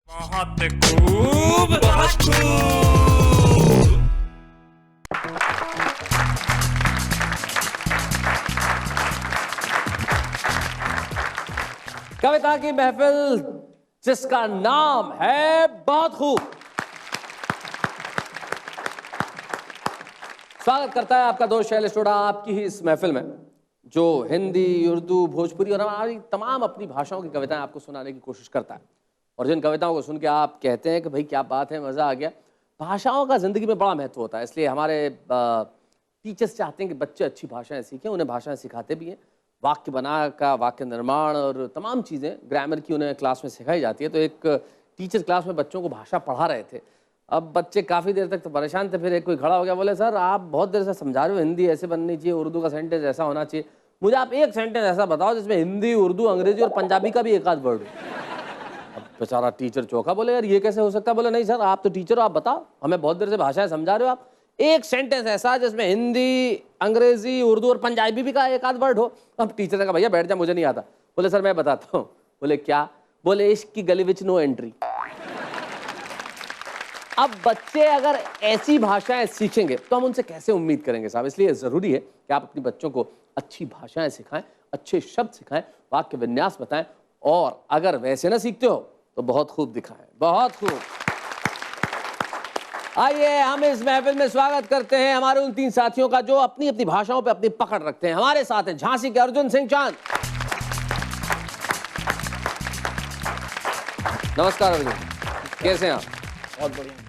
बहुत खूब, बहुत खूब। कविता की महफिल जिसका नाम है बहुत खूब, स्वागत करता है आपका दोस्त शैलेश टोडा आपकी ही इस महफिल में, जो हिंदी, उर्दू, भोजपुरी और हमारी तमाम अपनी भाषाओं की कविताएं आपको सुनाने की कोशिश करता है। और जिन कविताओं को सुन के आप कहते हैं कि भाई क्या बात है, मज़ा आ गया। भाषाओं का ज़िंदगी में बड़ा महत्व होता है, इसलिए हमारे टीचर्स चाहते हैं कि बच्चे अच्छी भाषाएं सीखें, उन्हें भाषाएं सिखाते भी हैं। वाक्य बना का वाक्य निर्माण और तमाम चीज़ें ग्रामर की उन्हें क्लास में सिखाई जाती है। तो एक टीचर क्लास में बच्चों को भाषा पढ़ा रहे थे। अब बच्चे काफ़ी देर तक तो परेशान थे, फिर एक कोई खड़ा हो गया, बोले सर आप बहुत देर से समझा रहे हो, हिंदी ऐसे बननी चाहिए, उर्दू का सेंटेंस ऐसा होना चाहिए, मुझे आप एक सेंटेंस ऐसा बताओ जिसमें हिंदी, उर्दू, अंग्रेजी और पंजाबी का भी एक आध वर्ड हो। अब बेचारा टीचर चौंका, बोले यार ये कैसे हो सकता है। बोले नहीं सर आप तो टीचर हो, आप बताओ, हमें बहुत देर से भाषाएं समझा रहे हो, आप एक सेंटेंस ऐसा जिसमें हिंदी, अंग्रेजी, उर्दू और पंजाबी भी का एक आध वर्ड हो। अब टीचर ने कहा भैया बैठ जा, मुझे नहीं आता। बोले सर मैं बताता हूँ। बोले क्या? बोले इश्क की गली विच नो एंट्री। अब बच्चे अगर ऐसी भाषाएं सीखेंगे तो हम उनसे कैसे उम्मीद करेंगे साहब। इसलिए ज़रूरी है कि आप अपने बच्चों को अच्छी भाषाएं सिखाएं, अच्छे शब्द सिखाएं, वाक्य विन्यास बताएं, और अगर वैसे ना सीखते हो तो बहुत खूब दिखाएं, बहुत खूब। आइए हम इस महफिल में स्वागत करते हैं हमारे उन तीन साथियों का जो अपनी अपनी भाषाओं पे अपनी पकड़ रखते हैं। हमारे साथ हैं झांसी के अर्जुन सिंह चांद। नमस्कार अर्जुन, कैसे हैं आप? बहुत बढ़िया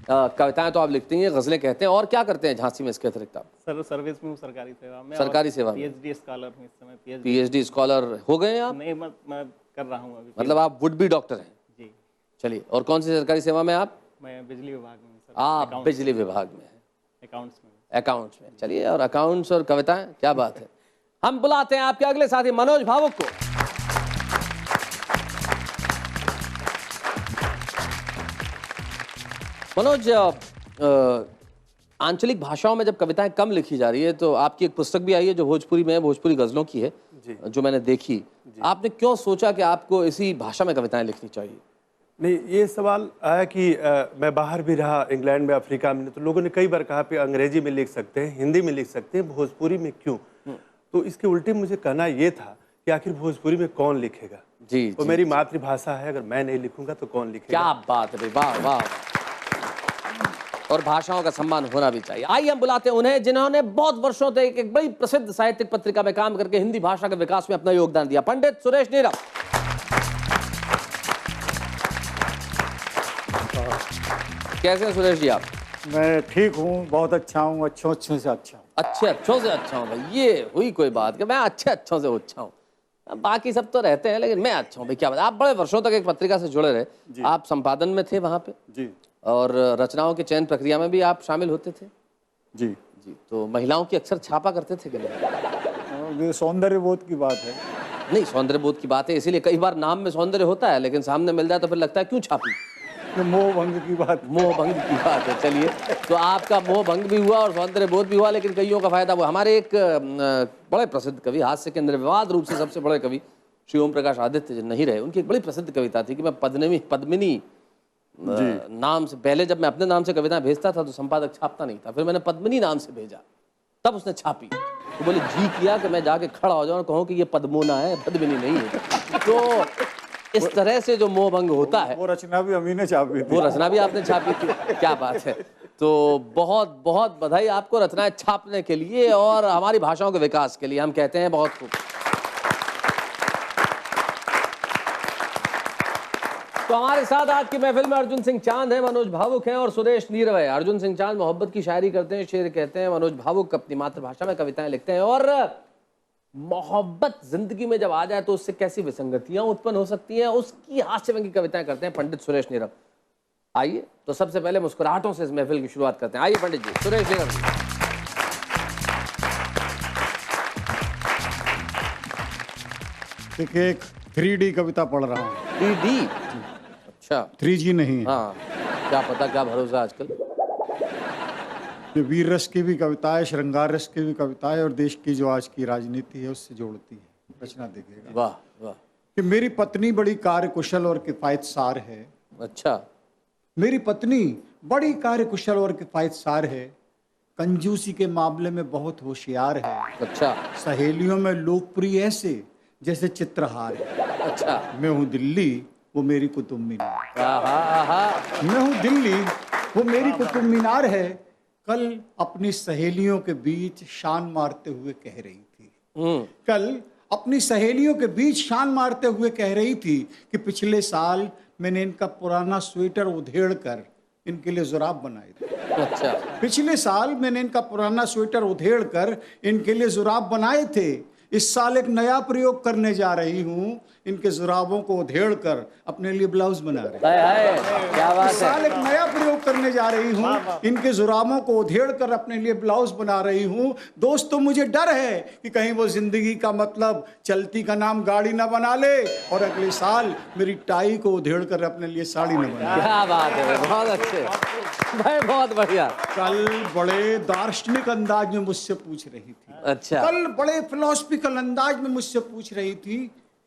कविताएं तो आप लिखती हैं, गजलें कहते हैं, और क्या करते हैं झांसी में इसके अतिरिक्त आप? सर। सर्विस में हूँ, सरकारी सेवा में। सरकारी सेवा में? पीएचडी स्कॉलर हूँ इस समय। पीएचडी स्कॉलर हो गए हैं आप? नहीं, मैं कर रहा हूँ अभी। मतलब आप वुड बी डॉक्टर हैं? जी। चलिए, और कौन सी सरकारी सेवा में आप? मैं बिजली विभाग में हूँ सर। आप बिजली विभाग में हैं? अकाउंट्स में। अकाउंट्स में। चलिए, और अकाउंट्स और कविताएं, क्या बात है। हम बुलाते हैं आपके अगले साथी मनोज भावुक को। मनोज, आंचलिक भाषाओं में जब कविताएं कम लिखी जा रही है तो आपकी एक पुस्तक भी आई है जो भोजपुरी में है, भोजपुरी गजलों की है, जो मैंने देखी। आपने क्यों सोचा कि आपको इसी भाषा में कविताएं लिखनी चाहिए? नहीं, ये सवाल आया कि मैं बाहर भी रहा, इंग्लैंड में, अफ्रीका में, तो लोगों ने कई बार कहा कि अंग्रेजी में लिख सकते हैं, हिंदी में लिख सकते हैं, भोजपुरी में क्यों? तो इसके उल्टे मुझे कहना ये था कि आखिर भोजपुरी में कौन लिखेगा? जी, तो मेरी मातृभाषा है, अगर मैं नहीं लिखूंगा तो कौन लिखेगा? क्या बात है भाई, वाह वाह। और भाषाओं का सम्मान होना भी चाहिए। आइए हम बुलाते हैं उन्हें जिन्होंने बहुत वर्षों तक एक बड़ी प्रसिद्ध साहित्यिक पत्रिका में काम करके हिंदी भाषा के विकास में अपना योगदान दिया, पंडित सुरेश नीरव। कैसे हैं सुरेश जी आप? मैं ठीक हूँ, बहुत अच्छा हूँ, अच्छों अच्छों से अच्छा हूँ। अच्छे अच्छों से अच्छा हूँ भाई, ये हुई कोई बात कि मैं अच्छे अच्छों से अच्छा हूँ। बाकी सब तो रहते हैं लेकिन मैं अच्छा हूँ भाई। क्या बात। आप बड़े वर्षों तक एक पत्रिका से जुड़े रहे, आप संपादन में थे वहाँ पे जी और रचनाओं के चयन प्रक्रिया में भी आप शामिल होते थे? जी जी। तो महिलाओं की अक्सर छापा करते थे कि नहीं? ये सौंदर्य बोध की बात है। नहीं, सौंदर्य बोध की बात है, इसीलिए कई बार नाम में सौंदर्य होता है लेकिन सामने मिल जाए तो फिर लगता है क्यों छापी। ये मोह भंग की बात। मोह भंग की बात है। चलिए, तो आपका मोह भंग भी हुआ और सौंदर्य बोध भी हुआ, लेकिन कईयों का फायदा हुआ। हमारे एक बड़े प्रसिद्ध कवि, हास्य के निर्विवाद रूप से सबसे बड़े कवि श्री ओम प्रकाश आदित्य जी नहीं रहे, उनकी एक बड़ी प्रसिद्ध कविता थी कि मैं पद्मिनी नाम से, पहले जब मैं अपने नाम से कविता भेजता था तो संपादक छापता नहीं था, फिर मैंने पद्मिनी नाम से भेजा, तब उसने छापी। तो बोले जी किया कि मैं जाके खड़ा हो जाऊं और कहूं कि ये पद्मोना है, पद्मिनी नहीं है। तो इस तरह से जो मोह भंग होता है, वो रचना भी अमी ने छापी थी। वो रचना भी आपने छापी थी। क्या बात है। तो बहुत बहुत बधाई आपको रचनाएं छापने के लिए और हमारी भाषाओं के विकास के लिए। हम कहते हैं बहुत खूब। तो हमारे साथ आज की महफिल में अर्जुन सिंह चांद है, मनोज भावुक हैं और सुरेश नीरव है। अर्जुन सिंह चांद मोहब्बत की शायरी करते हैं, शेर कहते हैं। मनोज भावुक अपनी मातृभाषा में कविताएं लिखते हैं। और मोहब्बत जिंदगी में जब आ जाए तो उससे कैसी विसंगतियां उत्पन्न हो सकती हैं, उसकी हास्यव्यंग्य कविताएं करते हैं पंडित सुरेश नीरव। आइए तो सबसे पहले मुस्कुराहटों से इस महफिल की शुरुआत करते हैं। आइए पंडित जी, सुरेश नीरव जी। देखिए, एक 3D कविता पढ़ रहा हूँ। 3D? अच्छा। 3G नहीं है। हाँ, क्या पता, क्या भरोसा आजकल। ये वीर रस की भी कविता है, श्रृंगार रस की भी कविता है और देश की जो आज की राजनीति है उससे जोड़ती है। रचना देखिएगा। वाह वाह। कि मेरी पत्नी बड़ी कार्यकुशल और किफायतसार है, अच्छा। मेरी पत्नी बड़ी कार्यकुशल और किफायतसार है, कंजूसी के मामले में बहुत होशियार है, अच्छा। सहेलियों में लोकप्रिय ऐसे जैसे चित्रहार है। अच्छा। मैं हूँ दिल्ली, वो मेरी कुतुब मीनार। आहा आहा। मैं हूँ दिल्ली, वो मेरी कुतुब मीनार है। कल अपनी सहेलियों के बीच शान मारते हुए कह रही थी, कल अपनी सहेलियों के बीच शान मारते हुए कह रही थी कि पिछले साल मैंने इनका पुराना स्वेटर उधेड़ कर इनके लिए जुराब बनाए थे। अच्छा। पिछले साल मैंने इनका पुराना स्वेटर उधेड़ कर इनके लिए जुराब बनाए थे। इस साल एक नया प्रयोग करने जा रही हूँ, इनके जुराबों को उधेड़ कर अपने लिए ब्लाउज बना रही हूँ। हाय हाय, क्या बात इस साल है। एक नया प्रयोग करने जा रही हूँ, इनके जुराबों को उधेड़ कर अपने लिए ब्लाउज बना रही हूँ। दोस्तों, मुझे डर है कि कहीं वो जिंदगी का मतलब चलती का नाम गाड़ी ना बना ले और अगले साल मेरी टाई को उधेड़ कर अपने लिए साड़ी न बना ले। क्या बात है, बहुत अच्छे भाई, बहुत बढ़िया। कल बड़े दार्शनिक अंदाज में मुझसे पूछ रही थी, अच्छा। कल बड़े फिलोसफिकल अंदाज में मुझसे पूछ रही थी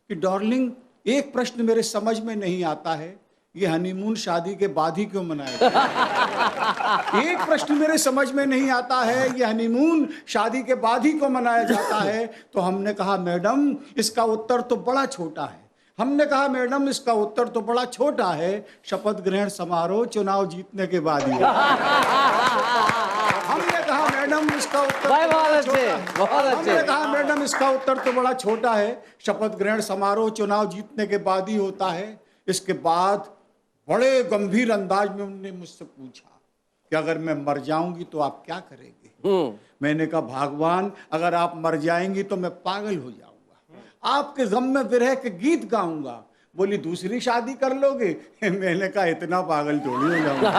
कि डार्लिंग, एक प्रश्न मेरे समझ में नहीं आता है, ये हनीमून शादी के बाद ही क्यों मनाया जाता है? एक प्रश्न मेरे समझ में नहीं आता है, ये हनीमून शादी के बाद ही क्यों मनाया जाता है? तो हमने कहा मैडम, इसका उत्तर तो बड़ा छोटा है। हमने कहा मैडम, इसका उत्तर तो बड़ा छोटा है, शपथ ग्रहण समारोह चुनाव जीतने के बाद ही। हमने कहा मैडम, इसका उत्तर भाई तो बहुत बड़ा अच्छे, छोटा है। बहुत अच्छे। हमने कहा मैडम, इसका उत्तर तो बड़ा छोटा है, शपथ ग्रहण समारोह चुनाव जीतने के बाद ही होता है। इसके बाद बड़े गंभीर अंदाज में उन्होंने मुझसे पूछा कि अगर मैं मर जाऊंगी तो आप क्या करेंगे? मैंने कहा भगवान, अगर आप मर जाएंगी तो मैं पागल हो जाऊंगा, आपके गम में विरह के गीत गाऊंगा। बोली दूसरी शादी कर लोगे? मैंने कहा इतना पागल थोड़ी हो जाऊंगा।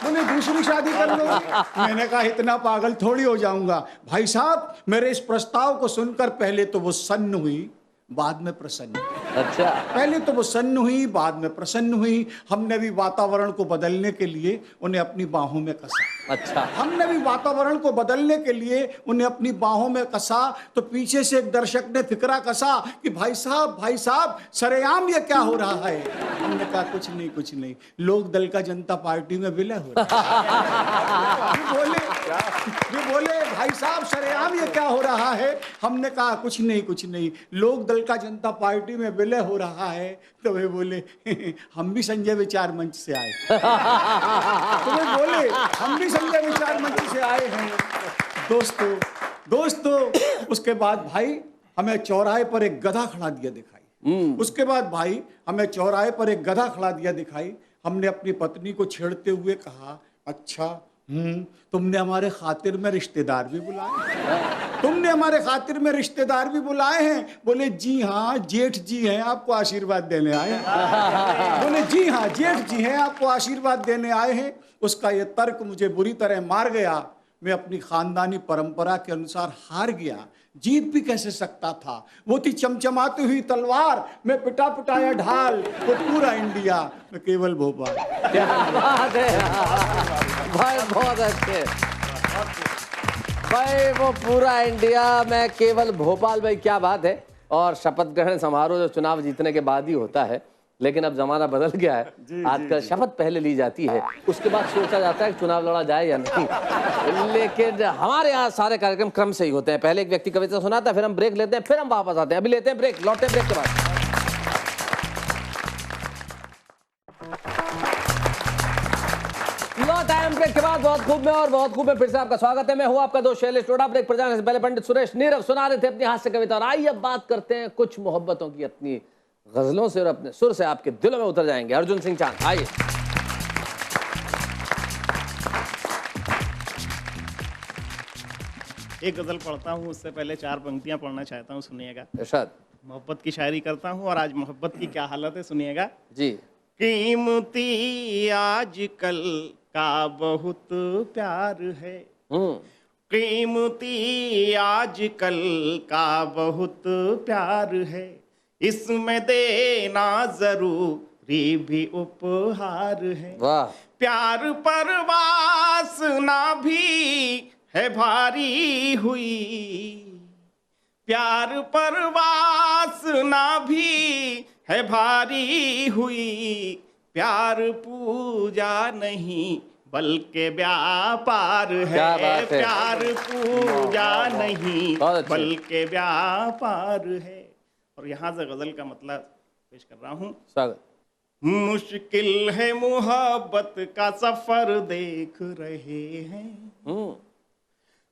बोले दूसरी शादी कर लोगे? मैंने कहा इतना पागल थोड़ी हो जाऊंगा। भाई साहब, मेरे इस प्रस्ताव को सुनकर पहले तो वो सन्न हुई, बाद में प्रसन्न हुई। अच्छा। पहले तो वो सन्न हुई, बाद में प्रसन्न हुई। हमने भी वातावरण को बदलने के लिए उन्हें अपनी बाहों में कसा। अच्छा। हमने भी वातावरण को बदलने के लिए उन्हें अपनी बाहों में कसा। तो पीछे से एक दर्शक ने फिक्रा कसा कि भाई साहब, सरेआम ये क्या हो रहा है? हमने कहा कुछ नहीं, लोक दल का जनता पार्टी में विलय हो रहा है। ये बोले भाई साहब, सरेआम ये क्या हो रहा है? हमने कहा कुछ नहीं, लोक दल का जनता पार्टी में विलय हो रहा है। तो वे बोले हम भी संजय विचार मंच से आए। तो वे बोले हम भी संजय विचार मंच से आए हैं। दोस्तों, उसके बाद भाई हमें चौराहे पर एक गधा खड़ा दिया दिखाई। हमने अपनी पत्नी को छेड़ते हुए कहा, अच्छा तुमने हमारे खातिर में रिश्तेदार भी बुलाए हैं? बोले जी हाँ, जेठ जी हैं, आपको आशीर्वाद देने आए हैं। बोले जी हाँ, जेठ जी हैं, आपको आशीर्वाद देने आए हैं। उसका ये तर्क मुझे बुरी तरह मार गया। मैं अपनी खानदानी परंपरा के अनुसार हार गया। जीत भी कैसे सकता था? वो थी चमचमाती हुई तलवार, मैं पिटा पिटाया ढाल, वो पूरा इंडिया, मैं केवल भोपाल। क्या बात है भाई, बहुत अच्छे भाई। वो पूरा इंडिया, मैं केवल भोपाल, भाई क्या बात है। और शपथ ग्रहण समारोह जो चुनाव जीतने के बाद ही होता है, लेकिन अब जमाना बदल गया है। आजकल शपथ पहले ली जाती है, उसके बाद सोचा जाता है कि चुनाव लड़ा जाए या नहीं। लेकिन हमारे यहाँ सारे कार्यक्रम क्रम से ही होते हैं। पहले एक व्यक्ति कविता सुनाता है, फिर हम ब्रेक लेते हैं, फिर हम वापस आते हैं। अभी लेते हैं ब्रेक, लौटते हैं ब्रेक के बाद। ब्रेक के बाद बहुत खूब में फिर से आपका स्वागत है। मैं हूं आपका दोस्त शैलेश टोडा। ब्रेक पर जाने से पहले पंडित सुरेश नीरव सुना रहे थे अपनी हास्य कविता। और आइए अब बात करते हैं कुछ मोहब्बतों की, अपनी गजलों से और अपने सुर से आपके दिलों में उतर जाएंगे। अर्जुन सिंह चांद, आइए। एक गजल पढ़ता हूँ, उससे पहले 4 पंक्तियां पढ़ना चाहता हूँ, सुनिएगा। इरशाद। मोहब्बत की शायरी करता हूँ और आज मोहब्बत की क्या हालत है, सुनिएगा जी। कीमती आजकल का बहुत प्यार है, कीमती आजकल का बहुत प्यार है, इसमें देना जरूरी भी उपहार है। वाह। प्यार पर वासना भी है भारी हुई, प्यार पर वासना भी है भारी हुई, प्यार पूजा नहीं बल्कि व्यापार क्या है, बात है। प्यार पूजा नहीं बहुत अच्छे। बल्कि व्यापार है। और यहाँ से गजल का मतलब पेश कर रहा हूँ। स्वागत। मुश्किल है मोहब्बत का सफर देख रहे हैं,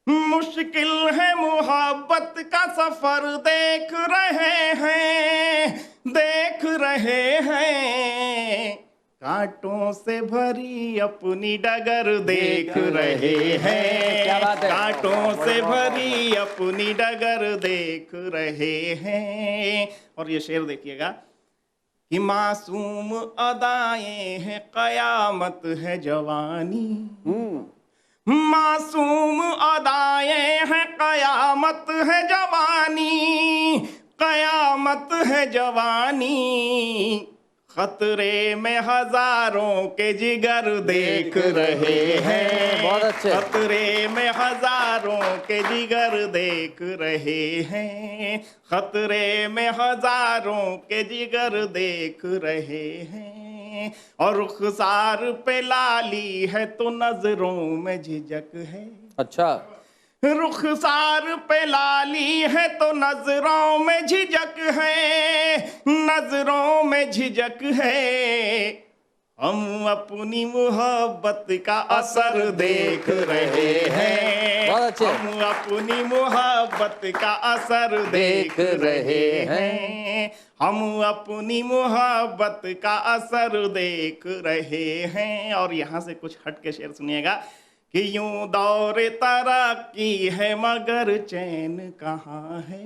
मुश्किल है मोहब्बत का सफर देख रहे हैं, देख रहे हैं, कांटों से भरी अपनी डगर देख रहे हैं, क्या बात है। कांटों से भरी अपनी डगर देख रहे हैं। और ये शेर देखिएगा कि मासूम अदाएं हैं, कयामत है जवानी, मासूम अदाएं हैं, कयामत है जवानी, कयामत है जवानी, खतरे में हजारों के जिगर देख रहे हैं, बहुत अच्छे। खतरे में हजारों के जिगर देख रहे हैं, खतरे में हजारों के जिगर देख रहे हैं। और रुखसार पे लाली है तो नजरों में झिझक है, अच्छा। रुखसार पे लाली है तो नजरों में झिझक है, नजरों में झिझक है, हम अपनी मोहब्बत का असर देख रहे हैं, बहुत अच्छे। हम अपनी मोहब्बत का असर देख रहे हैं, हम अपनी मोहब्बत का असर देख रहे हैं। और यहाँ से कुछ हट के शेर सुनिएगा कि यूं दौरे तरक्की है मगर चैन कहाँ है,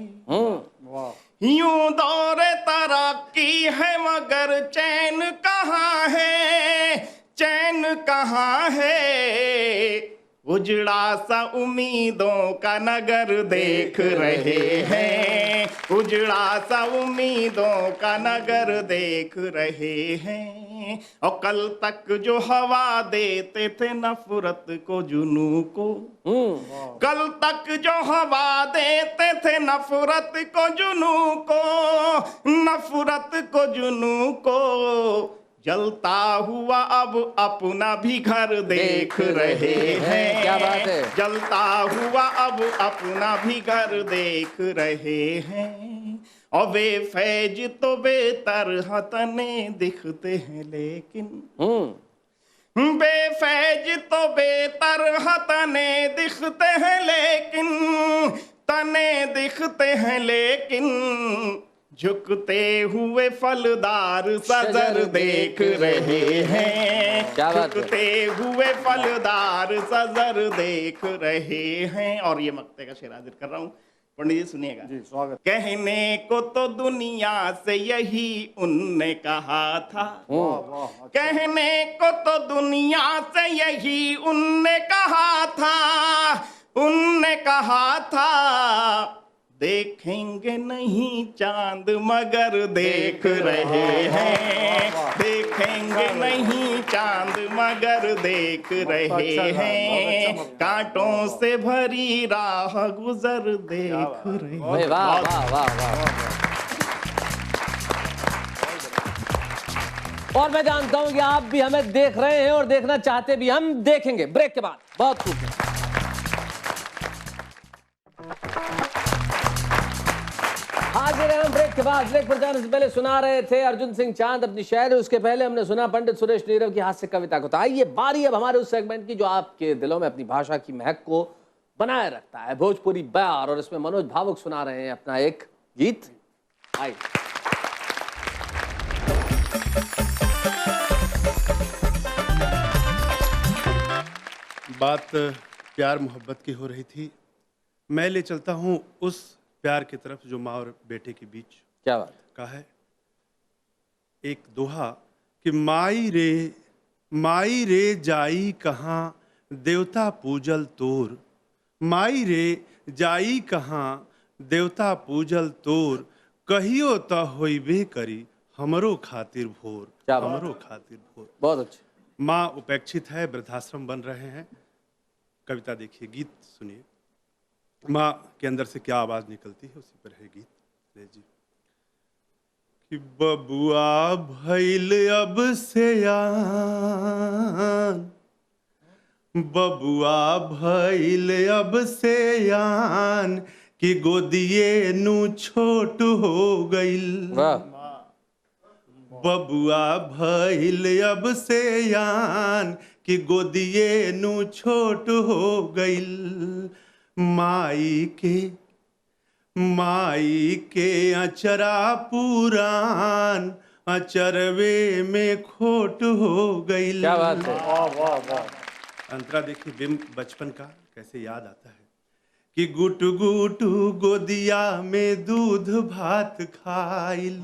यूं दौरे तरक्की है मगर चैन कहाँ है, चैन कहाँ है, उजड़ा सा उम्मीदों का नगर देख रहे हैं, उजड़ा सा उम्मीदों का नगर देख रहे हैं। और कल तक जो हवा देते थे नफरत को जुनू को, कल तक जो हवा देते थे नफरत को जुनू को, नफरत को जुनू को, जलता हुआ अब अपना भी घर देख रहे हैं, क्या बात है। जलता हुआ अब अपना भी घर देख रहे हैं। और वे फैज तो बेतरह तने दिखते हैं लेकिन, बेफैज तो बेतरह तने दिखते हैं लेकिन, तने दिखते हैं लेकिन, झुकते हुए फलदार सजर देख रहे हैं, क्या बात है। झुकते हुए फलदार सजर देख रहे हैं। और ये मक्ते का शेर हाजिर कर रहा हूँ, पंडित जी सुनिएगा। जी स्वागत। कहने को तो दुनिया से यही उनने कहा था, कहने को तो दुनिया से यही उनने कहा था, उनने कहा था, देखेंगे नहीं चांद मगर देख रहे हैं, देखेंगे नहीं चांद मगर देख रहे हैं, कांटों से भरी राह गुजर देख रहे हैं। वाह वाह वाह वाह। और मैं जानता हूं कि आप भी हमें देख रहे हैं और देखना चाहते भी। हम देखेंगे ब्रेक के बाद। बहुत खूब। हाजिर हैं हम ब्रेक के बाद। ब्रेक पर जाने से पहले सुना रहे थे अर्जुन सिंह चांद अपनी शायरी, उसके पहले हमने सुना पंडित सुरेश नीरव की हास्य कविता को। तो आइए बारी अब हमारे उस सेगमेंट की जो आपके दिलों में अपनी भाषा की महक को बनाए रखता है, भोजपुरी बयार। और इसमें मनोज भावुक सुना रहे हैं अपना एक गीत। आइए। बात प्यार मोहब्बत की हो रही थी, मैं ले चलता हूँ उस प्यार की तरफ जो माँ और बेटे के बीच क्या बात का है। एक दोहा कि माई रे जाई कहाँ देवता पूजल तोर, माई रे जाई कहाँ देवता पूजल तोर, कहियो त होइबे करी हमरो खातिर भोर, क्या बात। हमरो खातिर भोर। बहुत अच्छे। माँ उपेक्षित है, वृद्धाश्रम बन रहे हैं। कविता देखिए, गीत सुनिए, माँ के अंदर से क्या आवाज निकलती है, उसी पर है गीत। जी कि बबुआ भइल अब सयान, बबुआ भइल अब सयान, कि गोदिए नु छोट हो गइल। वाह, बबुआ भइल अब सयान, कि गोदिए नु छोट हो गइल। माई के अचरा पुरान, अचरवे में खोट हो गइल। क्या बात है। अंतरा देखिए बिम बचपन का कैसे याद आता है कि गुटु गुटु गोदिया में दूध भात खाइल,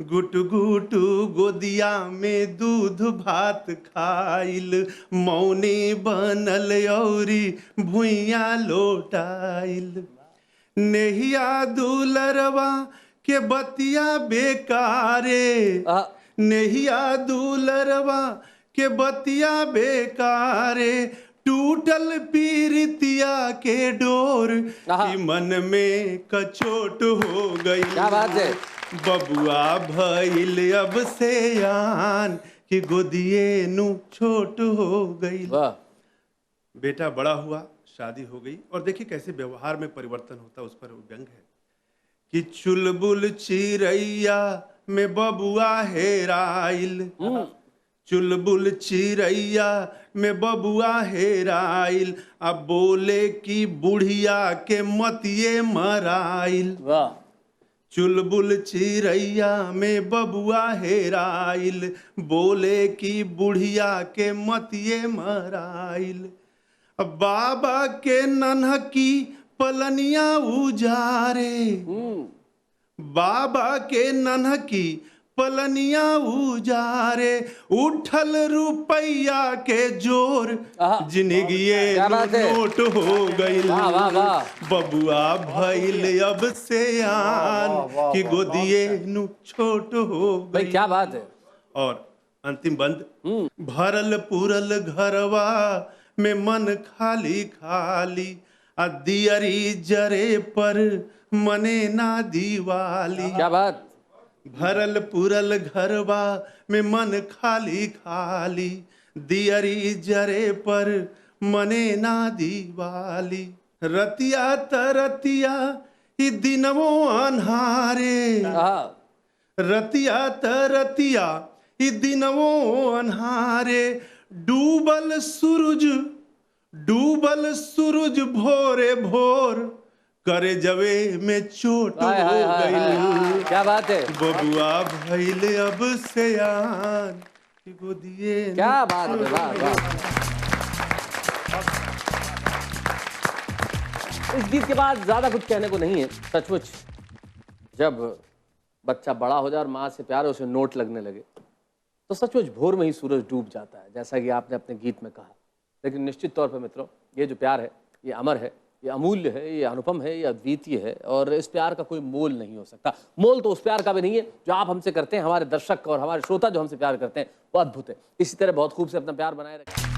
गुटु गुटु गोदिया में दूध भात खाइल, मौनी बनल औरी भुइया लोटाइल। नेहिया दुलरवा के बतिया बेकारे, नेहिया दुलरवा के बतिया बेकारे, टूटल पीरितिया के डोर, कि मन में कचोट हो गई। क्या बात है। बबुआ भइल अब सयान, कि गोदिए नु छोट हो गई। वाह, बेटा बड़ा हुआ, शादी हो गई, और देखिए कैसे व्यवहार में परिवर्तन होता है, उस पर व्यंग है कि चुलबुल चिरैया में बबुआ हेराइल, चुलबुल चिरैया में बबुआ हेराइल, अब बोले कि बुढ़िया के मतिये मराइल। वाह, चुलबुल चिरैया में बबुआ हेराइल, बोले कि बुढ़िया के मतिये मराइल। अब बाबा के नन्हकी पलनिया उजारे, बाबा के नन्हकी पलनिया उजारे, उठल रुपैया के जोर, जिंदगिए नोट हो गइल। बबुआ भइल अब सयान, कि गोदिए नु छोट हो भाई गई। क्या बात है। और अंतिम बंद, भरल पूरल घरवा में मन खाली खाली, दियरी जरे पर मने ना दीवाली। क्या बात। भरल पूरल घरवा में मन खाली खाली, दियरी जरे पर मने ना दीवाली। रतिया तरतिया ई दिनवो अन्हारे, रतिया तरतिया ई दिनवो अन्हारे, डूबल सूरज भोरे भोर, करे जवे में चोट हो गई। क्या बात है। बबुआ भइल अब सयान, कि गोदिए। क्या बात है। वाह वाह। इस गीत के बाद ज्यादा कुछ कहने को नहीं है। सचमुच जब बच्चा बड़ा हो जाए और माँ से प्यार उसे नोट लगने लगे, तो सचमुच भोर में ही सूरज डूब जाता है, जैसा कि आपने अपने गीत में कहा। लेकिन निश्चित तौर पर मित्रों, ये जो प्यार है ये अमर है, ये अमूल्य है, ये अनुपम है, ये अद्वितीय है, और इस प्यार का कोई मोल नहीं हो सकता। मोल तो उस प्यार का भी नहीं है जो आप हमसे करते हैं, हमारे दर्शक और हमारे श्रोता जो हमसे प्यार करते हैं, वो अद्भुत है। इसी तरह बहुत खूब से अपना प्यार बनाए रखें।